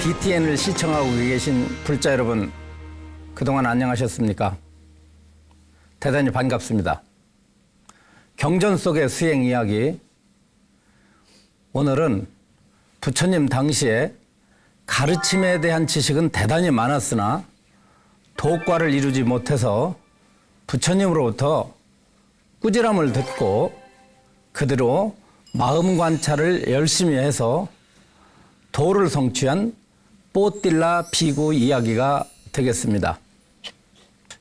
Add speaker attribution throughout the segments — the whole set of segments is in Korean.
Speaker 1: BTN을 시청하고 계신 불자 여러분, 그동안 안녕하셨습니까? 대단히 반갑습니다. 경전 속의 수행 이야기, 오늘은 부처님 당시에 가르침에 대한 지식은 대단히 많았으나 도과를 이루지 못해서 부처님으로부터 꾸지람을 듣고 그대로 마음 관찰을 열심히 해서 도를 성취한 뽀딜라 비구 이야기가 되겠습니다.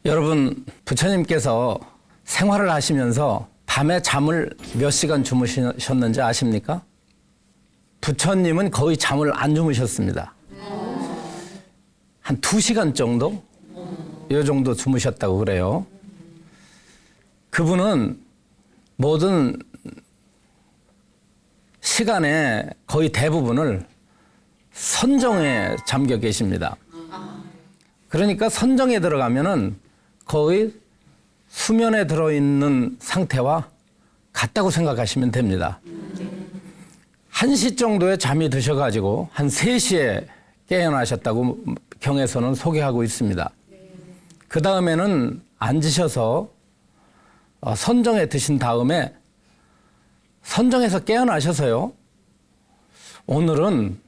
Speaker 1: 여러분, 부처님께서 생활을 하시면서 밤에 잠을 몇 시간 주무셨는지 아십니까? 부처님은 거의 잠을 안 주무셨습니다. 한 2시간 정도? 이 정도 주무셨다고 그래요. 그분은 모든 시간의 거의 대부분을 선정에 잠겨 계십니다. 그러니까 선정에 들어가면은 거의 수면에 들어있는 상태와 같다고 생각하시면 됩니다. 1시 정도에 잠이 드셔가지고 한 3시에 깨어나셨다고 경에서는 소개하고 있습니다. 그 다음에는 앉으셔서 선정에 드신 다음에 선정에서 깨어나셔서요, 오늘은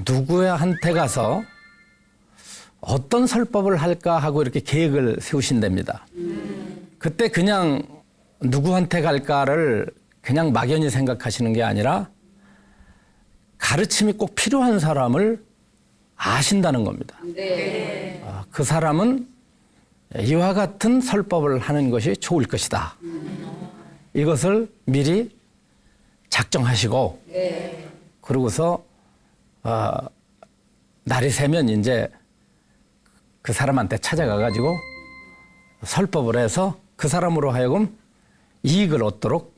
Speaker 1: 누구한테 가서 어떤 설법을 할까 하고 이렇게 계획을 세우신답니다. 그때 그냥 누구한테 갈까를 그냥 막연히 생각하시는 게 아니라 가르침이 꼭 필요한 사람을 아신다는 겁니다. 네. 그 사람은 이와 같은 설법을 하는 것이 좋을 것이다. 이것을 미리 작정하시고, 네. 그러고서 날이 새면 이제 그 사람한테 찾아가가지고 설법을 해서 그 사람으로 하여금 이익을 얻도록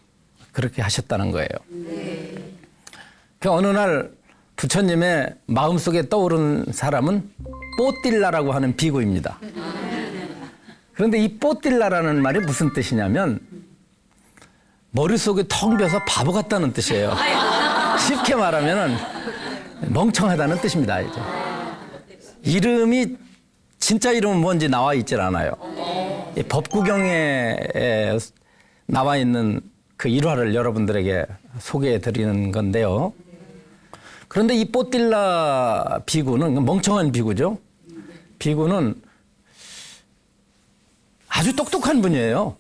Speaker 1: 그렇게 하셨다는 거예요. 네. 그 어느 날 부처님의 마음속에 떠오른 사람은 뽀딜라라고 하는 비구입니다. 그런데 이 뽀딜라라는 말이 무슨 뜻이냐면 머릿속이 텅 비어서 바보 같다는 뜻이에요. 쉽게 말하면 멍청하다는 뜻입니다. 이제. 이름이 진짜 이름은 뭔지 나와 있질 않아요. 이 법구경에 나와 있는 그 일화를 여러분들에게 소개해 드리는 건데요. 그런데 이 뽀딜라 비구는 멍청한 비구죠. 비구는 아주 똑똑한 분이에요.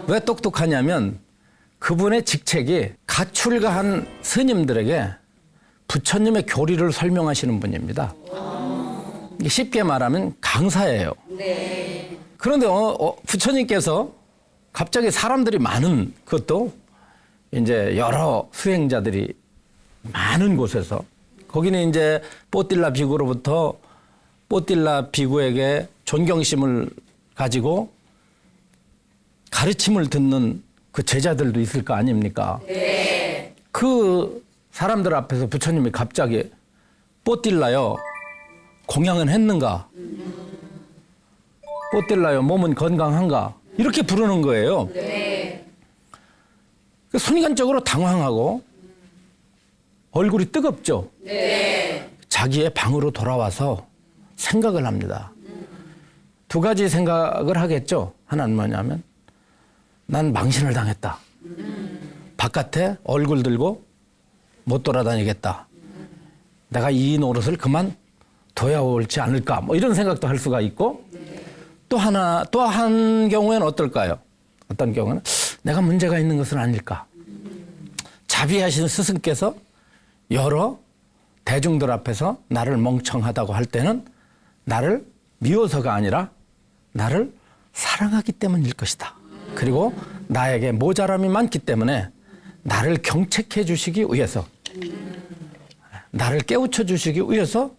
Speaker 1: 왜 똑똑하냐면 그분의 직책이 가출가한 스님들에게 부처님의 교리를 설명하시는 분입니다. 쉽게 말하면 강사예요. 네. 그런데 부처님께서 갑자기 사람들이 많은, 그것도 이제 여러 수행자들이 많은 곳에서, 거기는 이제 뽀딜라 비구로부터 뽀딜라 비구에게 존경심을 가지고 가르침을 듣는 그 제자들도 있을 거 아닙니까? 네. 그 사람들 앞에서 부처님이 갑자기 뽀딜라요, 공양은 했는가? 뽀딜라요, 몸은 건강한가? 이렇게 부르는 거예요. 네. 순간적으로 당황하고 얼굴이 뜨겁죠? 네. 자기의 방으로 돌아와서 생각을 합니다. 2가지 생각을 하겠죠. 하나는 뭐냐면 난 망신을 당했다. 바깥에 얼굴 들고 못 돌아다니겠다. 내가 이 노릇을 그만 둬야 옳지 않을까. 뭐 이런 생각도 할 수가 있고, 또 한 경우에는 어떨까요? 어떤 경우는 내가 문제가 있는 것은 아닐까. 자비하신 스승께서 여러 대중들 앞에서 나를 멍청하다고 할 때는 나를 미워서가 아니라 나를 사랑하기 때문일 것이다. 그리고 나에게 모자람이 많기 때문에 나를 경책해 주시기 위해서, 나를 깨우쳐 주시기 위해서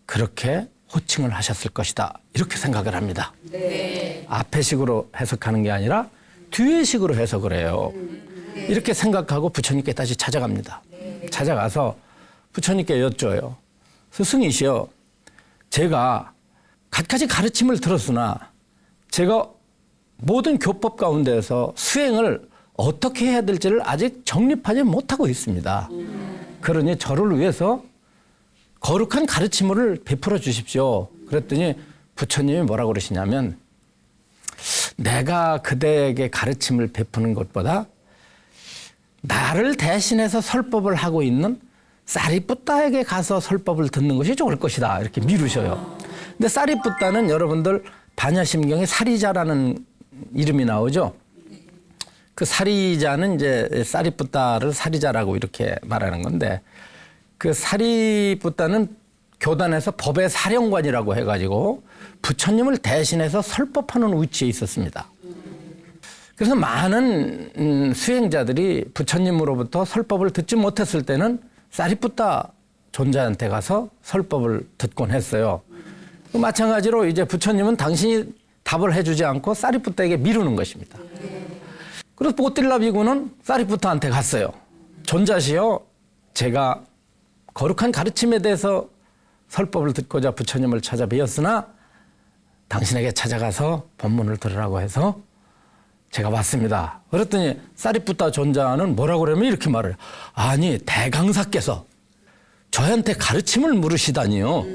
Speaker 1: 그렇게 호칭을 하셨을 것이다. 이렇게 생각을 합니다. 네. 앞에 식으로 해석하는 게 아니라 뒤에 식으로 해석을 해요. 네. 이렇게 생각하고 부처님께 다시 찾아갑니다. 네. 찾아가서 부처님께 여쭤요. 스승이시여, 제가 갖가지 가르침을 들었으나 제가 모든 교법 가운데에서 수행을 어떻게 해야 될지를 아직 정립하지 못하고 있습니다. 그러니 저를 위해서 거룩한 가르침을 베풀어 주십시오. 그랬더니 부처님이 뭐라고 그러시냐면 내가 그대에게 가르침을 베푸는 것보다 나를 대신해서 설법을 하고 있는 사리푸타에게 가서 설법을 듣는 것이 좋을 것이다. 이렇게 미루셔요. 근데 사리푸타는 여러분들 반야심경에 사리자라는 이름이 나오죠. 그 사리자는 이제 사리푸타를 사리자라고 이렇게 말하는 건데 그 사리푸타는 교단에서 법의 사령관이라고 해가지고 부처님을 대신해서 설법하는 위치에 있었습니다. 그래서 많은 수행자들이 부처님으로부터 설법을 듣지 못했을 때는 사리푸타 존자한테 가서 설법을 듣곤 했어요. 마찬가지로 이제 부처님은 당신이 답을 해주지 않고 사리푸타에게 미루는 것입니다. 그래서 뽀틸라 비구는 사리푸타한테 갔어요. 존자시여, 제가 거룩한 가르침에 대해서 설법을 듣고자 부처님을 찾아뵈었으나 당신에게 찾아가서 법문을 들으라고 해서 제가 왔습니다. 그랬더니 사리푸타 존자는 뭐라고 그러면 이렇게 말해요. 아니, 대강사께서 저한테 가르침을 물으시다니요.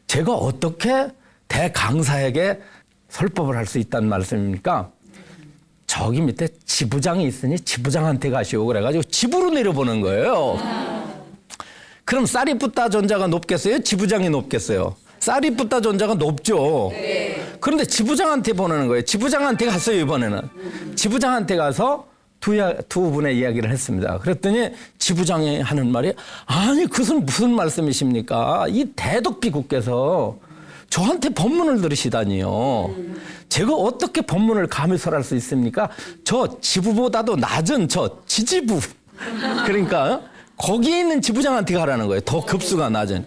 Speaker 1: 제가 어떻게 대강사에게 설법을 할 수 있다는 말씀입니까? 저기 밑에 지부장이 있으니 지부장한테 가시오. 그래가지고 집으로 내려보는 거예요. 그럼 사리푸타 존자가 높겠어요? 지부장이 높겠어요? 사리푸타 존자가 높죠. 그런데 지부장한테 보내는 거예요. 지부장한테 갔어요, 이번에는. 지부장한테 가서 두 분의 이야기를 했습니다. 그랬더니 지부장이 하는 말이 아니, 그것은 무슨 말씀이십니까? 이 대덕비구께서 저한테 법문을 들으시다니요. 제가 어떻게 법문을 감히 설할 수 있습니까? 저 지부보다도 낮은 저 지지부. 그러니까 거기에 있는 지부장한테 가라는 거예요. 더 급수가 낮은.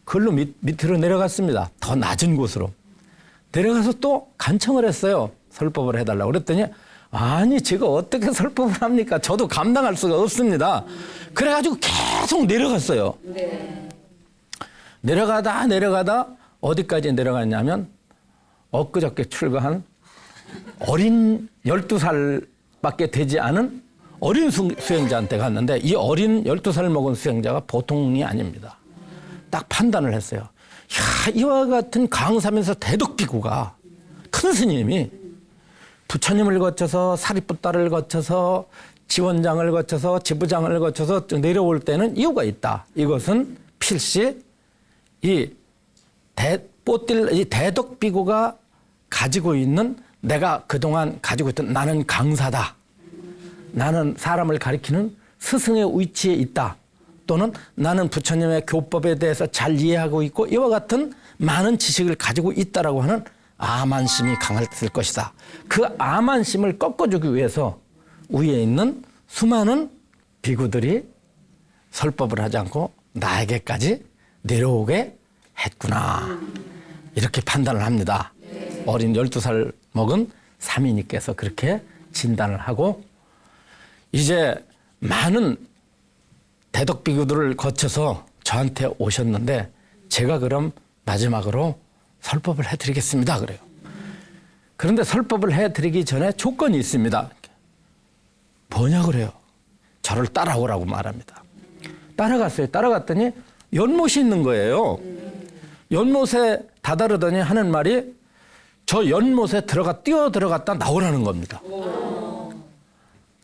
Speaker 1: 그걸로 밑으로 내려갔습니다. 더 낮은 곳으로. 내려가서 또 간청을 했어요. 설법을 해달라고. 그랬더니 아니, 제가 어떻게 설법을 합니까? 저도 감당할 수가 없습니다. 그래가지고 계속 내려갔어요. 내려가다 어디까지 내려갔냐면 엊그저께 출가한 어린 12살밖에 되지 않은 어린 수행자한테 갔는데 이 어린 12살 먹은 수행자가 보통이 아닙니다. 딱 판단을 했어요. 야, 이와 같은 강사면서 대덕비구가 큰 스님이 부처님을 거쳐서 사리푸타를 거쳐서 지원장을 거쳐서 지부장을 거쳐서 내려올 때는 이유가 있다. 이것은 필시 이 대덕비구가 가지고 있는 내가 그동안 가지고 있던 나는 강사다. 나는 사람을 가리키는 스승의 위치에 있다. 또는 나는 부처님의 교법에 대해서 잘 이해하고 있고 이와 같은 많은 지식을 가지고 있다라고 하는 아만심이 강했을 것이다. 그 아만심을 꺾어주기 위해서 위에 있는 수많은 비구들이 설법을 하지 않고 나에게까지 내려오게 했구나. 이렇게 판단을 합니다. 어린 12살 먹은 사미니께서 그렇게 진단을 하고 이제 많은 대덕비구들을 거쳐서 저한테 오셨는데 제가 그럼 마지막으로 설법을 해드리겠습니다. 그래요. 그런데 설법을 해드리기 전에 조건이 있습니다. 뭐냐 그래요. 저를 따라오라고 말합니다. 따라갔어요. 따라갔더니 연못이 있는 거예요. 연못에 다다르더니 하는 말이 저 연못에 뛰어 들어갔다 나오라는 겁니다.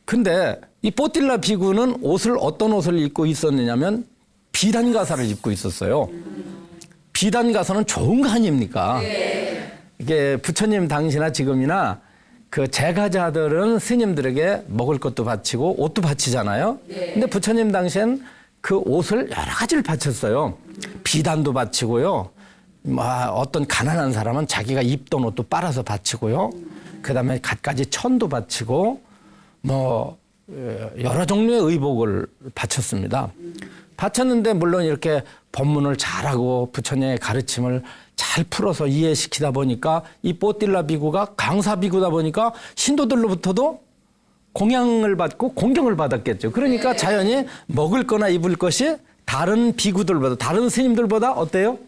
Speaker 1: 근데 이 뽀틸라 비구는 어떤 옷을 입고 있었느냐면 비단가사를 입고 있었어요. 비단가사는 좋은 거 아닙니까? 이게 부처님 당시나 지금이나 그 제가자들은 스님들에게 먹을 것도 바치고 옷도 바치잖아요. 근데 부처님 당시엔 그 옷을 여러 가지를 바쳤어요. 비단도 바치고요. 어떤 가난한 사람은 자기가 입던 옷도 빨아서 바치고요. 그다음에 갖가지 천도 바치고 여러 종류의 의복을 바쳤습니다. 바쳤는데 물론 이렇게 법문을 잘하고 부처님의 가르침을 잘 풀어서 이해시키다 보니까 이 뽀틸라 비구가 강사 비구다 보니까 신도들로부터도 공양을 받고 공경을 받았겠죠. 그러니까 자연히 먹을 거나 입을 것이 다른 비구들보다 다른 스님들보다 어때요?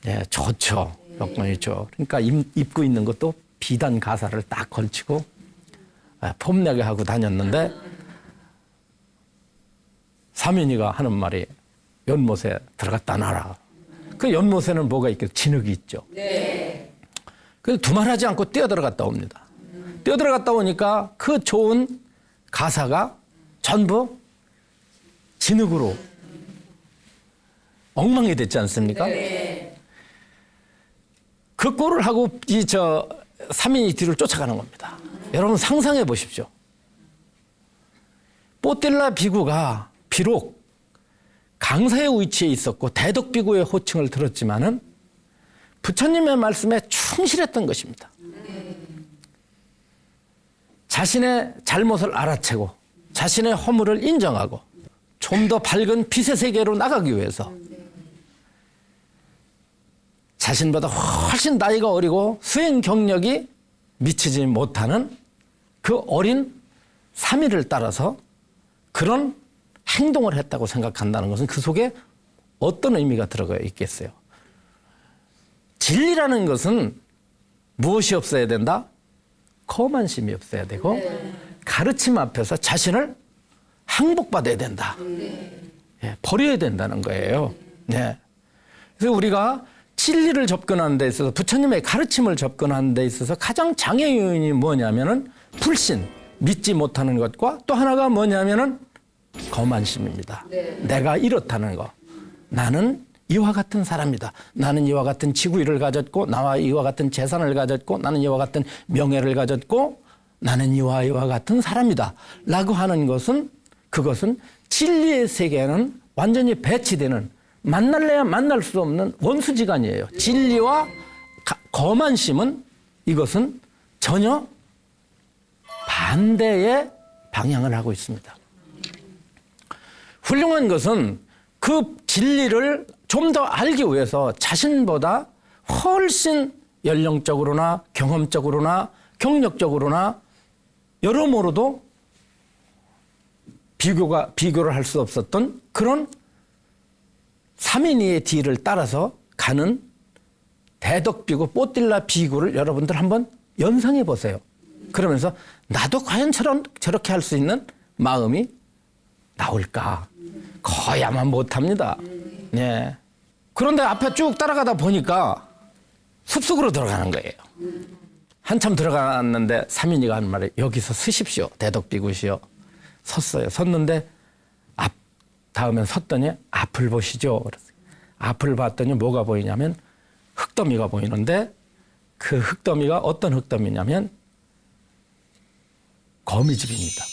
Speaker 1: 네, 좋죠. 여건이 좋죠. 그러니까 입고 있는 것도 비단 가사를 딱 걸치고 폼나게 하고 다녔는데 사민이가 하는 말이 연못에 들어갔다 나라. 그 연못에는 뭐가 있겠어요? 진흙이 있죠. 네. 그래서 두말하지 않고 뛰어들어갔다 옵니다. 뛰어들어갔다 오니까 그 좋은 가사가 전부 진흙으로 엉망이 됐지 않습니까? 네. 그 꼴을 하고 사민이 뒤를 쫓아가는 겁니다. 여러분 상상해 보십시오. 뽀딜라 비구가 비록 강사의 위치에 있었고 대덕비구의 호칭을 들었지만은 부처님의 말씀에 충실했던 것입니다. 자신의 잘못을 알아채고 자신의 허물을 인정하고 좀 더 밝은 빛의 세계로 나가기 위해서 자신보다 훨씬 나이가 어리고 수행 경력이 미치지 못하는 그 어린 사미를 따라서 그런 행동을 했다고 생각한다는 것은 그 속에 어떤 의미가 들어가 있겠어요? 진리라는 것은 무엇이 없어야 된다? 거만심이 없어야 되고 가르침 앞에서 자신을 항복받아야 된다. 예, 버려야 된다는 거예요. 네. 그래서 우리가 진리를 접근하는 데 있어서 부처님의 가르침을 접근하는 데 있어서 가장 장애 요인이 뭐냐면은 불신, 믿지 못하는 것과 또 하나가 뭐냐면은 거만심입니다. 내가 이렇다는 거. 나는 이와 같은 사람이다. 나는 이와 같은 지구일을 가졌고 나와 이와 같은 재산을 가졌고 나는 이와 같은 명예를 가졌고 나는 이와 같은 사람이다. 라고 하는 것은 그것은 진리의 세계에는 완전히 배치되는 만날래야 만날 수 없는 원수지간이에요. 진리와 거만심은 이것은 전혀 반대의 방향을 하고 있습니다. 훌륭한 것은 그 진리를 좀 더 알기 위해서 자신보다 훨씬 연령적으로나 경험적으로나 경력적으로나 여러모로도 비교를 할 수 없었던 그런 사민이의 뒤를 따라서 가는 대덕비구, 뽀딜라 비구를 여러분들 한번 연상해 보세요. 그러면서 나도 과연 저렇게 할 수 있는 마음이 나올까? 거의 아마 못합니다. 네. 그런데 앞에 쭉 따라가다 보니까 숲속으로 들어가는 거예요. 한참 들어갔는데 사민이가 하는 말에 여기서 서십시오. 대덕비구시오. 섰어요. 섰는데 다음엔 섰더니 앞을 보시죠. 앞을 봤더니 뭐가 보이냐면 흙더미가 보이는데 그 흙더미가 어떤 흙더미냐면 거미집입니다.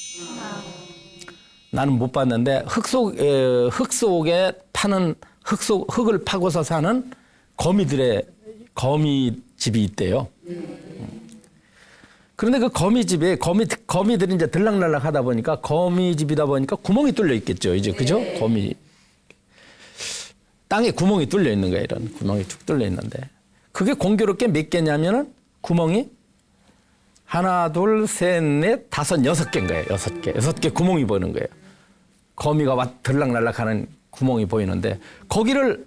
Speaker 1: 나는 못 봤는데 흙 속에 파는 흙을 파고서 사는 거미집이 있대요. 그런데 그 거미집에 거미들이 이제 들락날락 하다 보니까 거미집이다 보니까 구멍이 뚫려 있겠죠. 이제 그죠? 땅에 구멍이 뚫려 있는 거예요. 이런 구멍이 툭 뚫려 있는데 그게 공교롭게 몇 개냐면은 구멍이 하나, 둘, 셋, 넷, 다섯, 6개인 거예요. 6개. 6개 구멍이 보이는 거예요. 거미가 들락날락하는 구멍이 보이는데 거기를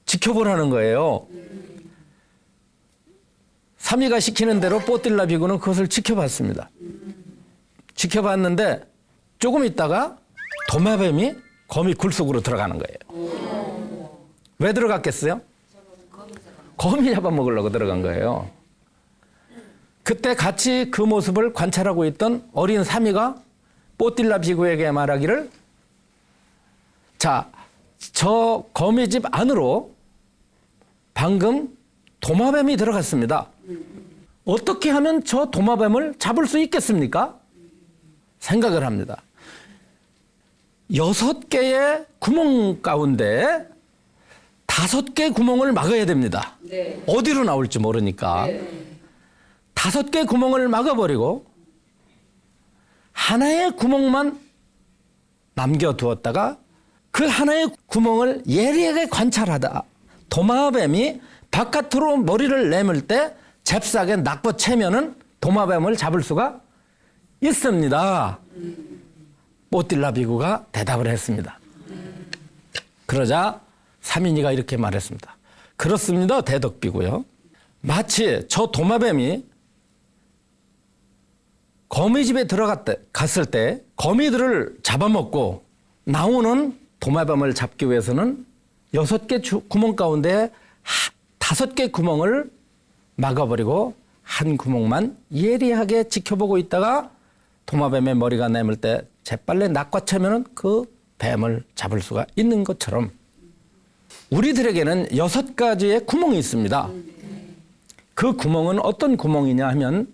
Speaker 1: 지켜보라는 거예요. 사미가 시키는 대로 뽀딜라 비구는 그것을 지켜봤습니다. 지켜봤는데 조금 있다가 도마뱀이 거미 굴 속으로 들어가는 거예요. 왜 들어갔겠어요? 거미 잡아먹으려고 들어간 거예요. 그때 같이 그 모습을 관찰하고 있던 어린 사미가 뽀딜라 비구에게 말하기를 자, 저 거미집 안으로 방금 도마뱀이 들어갔습니다. 어떻게 하면 저 도마뱀을 잡을 수 있겠습니까? 생각을 합니다. 6개의 구멍 가운데 5개 구멍을 막아야 됩니다. 네. 어디로 나올지 모르니까. 네. 5개 구멍을 막아버리고 하나의 구멍만 남겨두었다가 그 하나의 구멍을 예리하게 관찰하다 도마뱀이 바깥으로 머리를 내밀 때 잽싸게 낚아채면은 도마뱀을 잡을 수가 있습니다. 뽀딜라 비구가 대답을 했습니다. 그러자 사민이가 이렇게 말했습니다. 그렇습니다. 대덕비구요. 마치 저 도마뱀이 거미집에 갔을 때 거미들을 잡아먹고 나오는 도마뱀을 잡기 위해서는 6개 구멍 가운데 5개 구멍을 막아버리고 한 구멍만 예리하게 지켜보고 있다가 도마뱀의 머리가 내밀 때 재빨리 낚아채면 그 뱀을 잡을 수가 있는 것처럼 우리들에게는 6가지의 구멍이 있습니다. 그 구멍은 어떤 구멍이냐 하면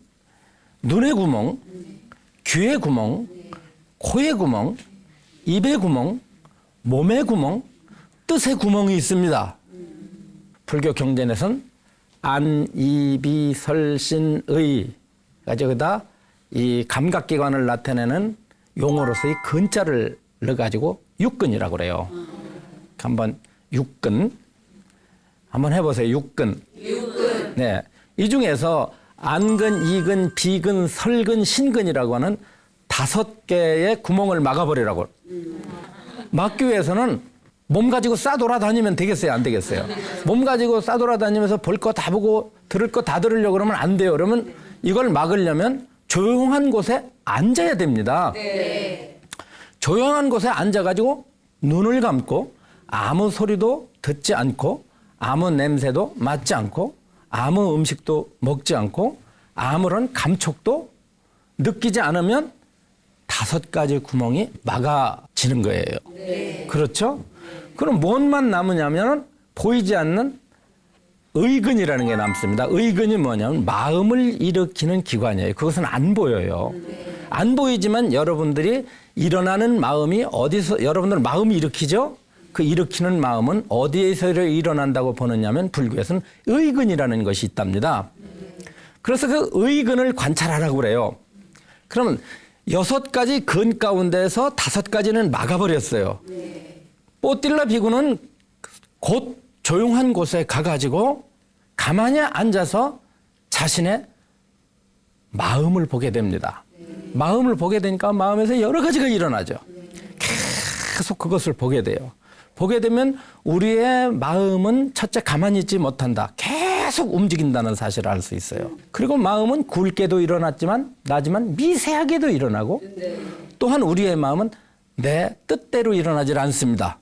Speaker 1: 눈의 구멍, 귀의 구멍, 코의 구멍, 입의 구멍, 몸의 구멍, 뜻의 구멍이 있습니다. 불교 경전에서는 안, 이, 비, 설, 신, 의 가지고다 이 감각기관을 나타내는 용어로서의 근자를 넣어가지고 육근이라고 그래요. 한번 육근 한번 해보세요. 육근. 네, 이 중에서 안근, 이근, 비근, 설근, 신근이라고 하는 5개의 구멍을 막아버리라고. 막기 위해서는 몸 가지고 싸돌아다니면 되겠어요? 안 되겠어요? 몸 가지고 싸돌아다니면서 볼 거 다 보고 들을 거 다 들으려고 그러면 안 돼요. 그러면 이걸 막으려면 조용한 곳에 앉아야 됩니다. 네. 조용한 곳에 앉아가지고 눈을 감고 아무 소리도 듣지 않고 아무 냄새도 맡지 않고 아무 음식도 먹지 않고 아무런 감촉도 느끼지 않으면 5가지 구멍이 막아지는 거예요. 네. 그렇죠? 그럼 뭔만 남으냐면 보이지 않는 의근이라는 게 남습니다. 의근이 뭐냐면 마음을 일으키는 기관이에요. 그것은 안 보여요. 네. 안 보이지만 여러분들이 일어나는 마음이 어디서 여러분들 마음이 일으키죠? 그 일으키는 마음은 어디에서 일어난다고 보느냐면 불교에서는 의근이라는 것이 있답니다. 그래서 그 의근을 관찰하라고 그래요. 그러면 6가지 근 가운데서 5가지는 막아버렸어요. 뽀틸라 비구는 곧 조용한 곳에 가가지고 가만히 앉아서 자신의 마음을 보게 됩니다. 마음을 보게 되니까 마음에서 여러 가지가 일어나죠. 계속 그것을 보게 돼요. 보게 되면 우리의 마음은 첫째 가만히 있지 못한다. 계속 움직인다는 사실을 알 수 있어요. 그리고 마음은 굵게도 일어났지만 나지만 미세하게도 일어나고 또한 우리의 마음은 내 뜻대로 일어나질 않습니다.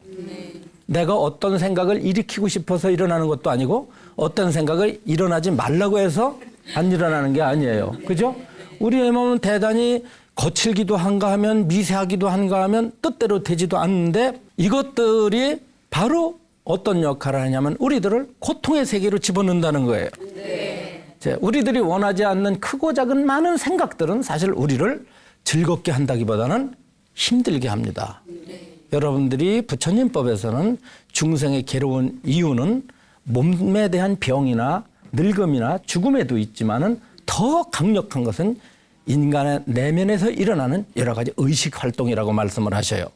Speaker 1: 내가 어떤 생각을 일으키고 싶어서 일어나는 것도 아니고 어떤 생각을 일어나지 말라고 해서 안 일어나는 게 아니에요. 그죠? 우리의 마음은 대단히 거칠기도 한가 하면 미세하기도 한가 하면 뜻대로 되지도 않는데 이것들이 바로 어떤 역할을 하냐면 우리들을 고통의 세계로 집어넣는다는 거예요. 우리들이 원하지 않는 크고 작은 많은 생각들은 사실 우리를 즐겁게 한다기보다는 힘들게 합니다. 여러분들이 부처님법에서는 중생의 괴로운 이유는 몸에 대한 병이나 늙음이나 죽음에도 있지만은 더 강력한 것은 인간의 내면에서 일어나는 여러 가지 의식 활동이라고 말씀을 하셔요.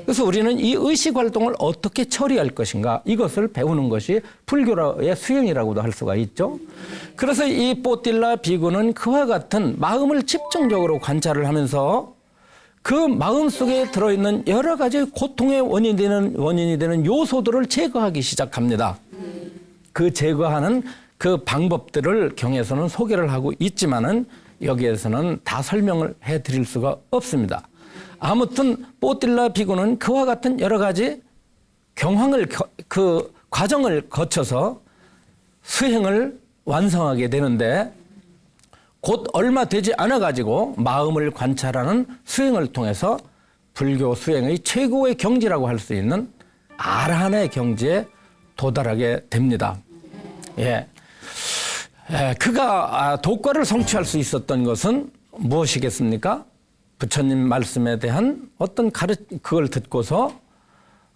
Speaker 1: 그래서 우리는 이 의식 활동을 어떻게 처리할 것인가 이것을 배우는 것이 불교의 수행이라고도 할 수가 있죠. 그래서 이 뽀틸라 비구는 그와 같은 마음을 집중적으로 관찰을 하면서 그 마음 속에 들어있는 여러 가지 고통의 원인이 되는 요소들을 제거하기 시작합니다. 그 제거하는 그 방법들을 경에서는 소개를 하고 있지만은 여기에서는 다 설명을 해드릴 수가 없습니다. 아무튼 뽀틸라 비구는 그와 같은 여러 가지 그 과정을 거쳐서 수행을 완성하게 되는데 곧 얼마 되지 않아 가지고 마음을 관찰하는 수행을 통해서 불교 수행의 최고의 경지라고 할 수 있는 아라한의 경지에 도달하게 됩니다. 예. 그가 도과를 성취할 수 있었던 것은 무엇이겠습니까? 부처님 말씀에 대한 어떤 그걸 듣고서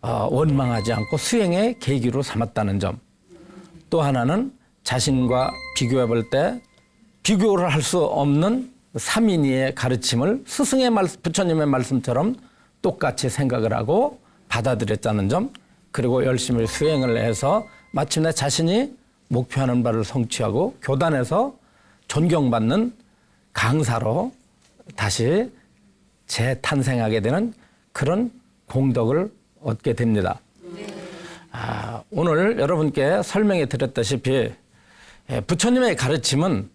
Speaker 1: 원망하지 않고 수행의 계기로 삼았다는 점. 또 하나는 자신과 비교해 볼 때 비교를 할 수 없는 삼인이의 가르침을 스승의 부처님의 말씀처럼 똑같이 생각을 하고 받아들였다는 점. 그리고 열심히 수행을 해서 마침내 자신이 목표하는 바를 성취하고 교단에서 존경받는 강사로 다시 재탄생하게 되는 그런 공덕을 얻게 됩니다. 오늘 여러분께 설명해 드렸다시피 부처님의 가르침은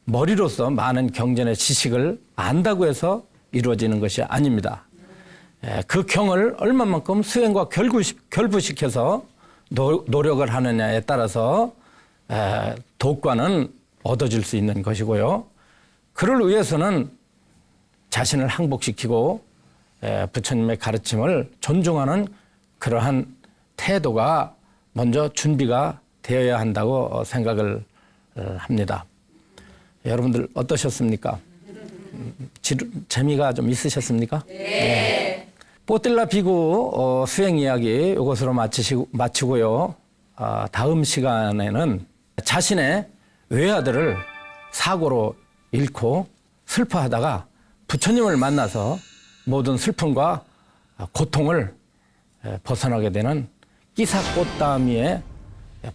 Speaker 1: 머리로서 많은 경전의 지식을 안다고 해서 이루어지는 것이 아닙니다. 그 경을 얼마만큼 수행과 결부시켜서 노력을 하느냐에 따라서 독과는 얻어질 수 있는 것이고요. 그를 위해서는 자신을 항복시키고 부처님의 가르침을 존중하는 그러한 태도가 먼저 준비가 되어야 한다고 생각을 합니다. 여러분들 어떠셨습니까? 재미가 좀 있으셨습니까? 네. 뽀뜰라 비구 수행 이야기 이것으로 마치고요. 다음 시간에는 자신의 외아들을 사고로 잃고 슬퍼하다가 부처님을 만나서 모든 슬픔과 고통을 벗어나게 되는 끼사꽃다미의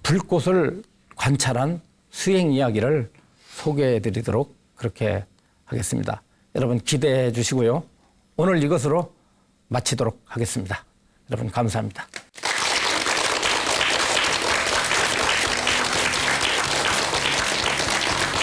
Speaker 1: 불꽃을 관찰한 수행 이야기를 소개해 드리도록 그렇게 하겠습니다. 여러분 기대해 주시고요. 오늘 이것으로 마치도록 하겠습니다. 여러분 감사합니다.